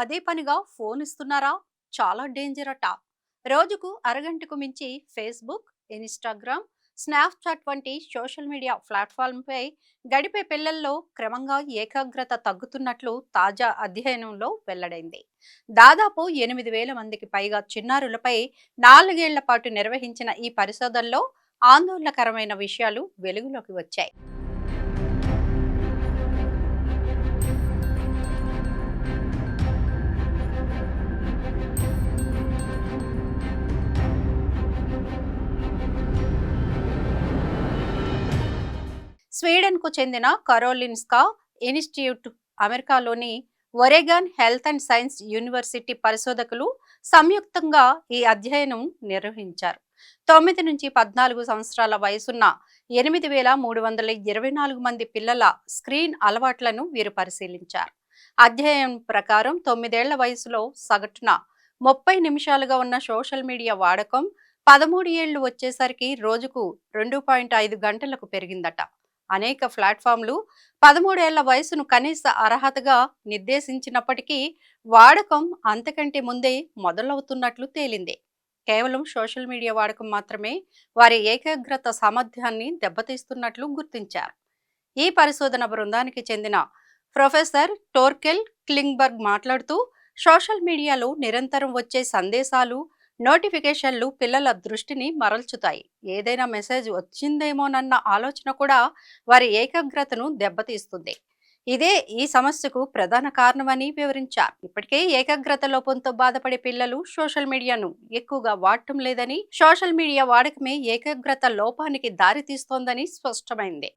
అదే పనిగా ఫోన్ ఇస్తున్నారా? చాలా డేంజర్ అట. రోజుకు అరగంటకు మించి ఫేస్‌బుక్, ఇన్‌స్టాగ్రామ్, స్నాప్‌చాట్ వంటి సోషల్ మీడియా ప్లాట్‌ఫామ్‌పై గడిపే పిల్లల్లో క్రమంగా ఏకాగ్రత తగ్గుతున్నట్లు తాజా అధ్యయనంలో వెల్లడైంది. దాదాపు 8,000 మందికి పైగా చిన్నారులపై 4 ఏళ్ల పాటు నిర్వహించిన ఈ పరిశోధనలో ఆందోళనకరమైన విషయాలు వెలుగులోకి వచ్చాయి. స్వీడన్‌కు చెందిన కరోలిన్స్కా ఇన్‌స్టిట్యూట్, అమెరికాలోని Oregon health and science university పరిశోధకులు సంయుక్తంగా ఈ అధ్యయనం నిర్వహించారు. 9 నుంచి 14 సంవత్సరాల వయసున్న 8,324 మంది పిల్లల స్క్రీన్ అలవాట్లను వీరు పరిశీలించారు. అధ్యయనం ప్రకారం 9 ఏళ్ల వయసులో సగటున 30 నిమిషాలుగా ఉన్న సోషల్ మీడియా వాడకం 13 ఏళ్లు వచ్చేసరికి రోజుకు 2.5 గంటలకు పెరిగిందట. అనేక ప్లాట్ఫామ్లు 13 ఏళ్ల వయసును కనీస అర్హతగా నిర్దేశించినప్పటికీ వాడకం అంతకంటే ముందే మొదలవుతున్నట్లు తేలింది. కేవలం సోషల్ మీడియా వాడకం మాత్రమే వారి ఏకాగ్రత సామర్థ్యాన్ని దెబ్బతీస్తున్నట్లు గుర్తించారు. ఈ పరిశోధన బృందానికి చెందిన ప్రొఫెసర్ టోర్కెల్ క్లింగ్బర్గ్ మాట్లాడుతూ, సోషల్ మీడియాలో నిరంతరం వచ్చే సందేశాలు, నోటిఫికేషన్లు పిల్లల దృష్టిని మరల్చుతాయి. ఏదైనా మెసేజ్ వచ్చిందేమోనన్న ఆలోచన కూడా వారి ఏకాగ్రతను దెబ్బతీస్తుంది. ఇదే ఈ సమస్యకు ప్రధాన కారణమని వివరించారు. ఇప్పటికే ఏకాగ్రత లోపంతో బాధపడే పిల్లలు సోషల్ మీడియాను ఎక్కువగా వాడటం లేదని, సోషల్ మీడియా వాడకమే ఏకాగ్రత లోపానికి దారితీస్తోందని స్పష్టమైంది.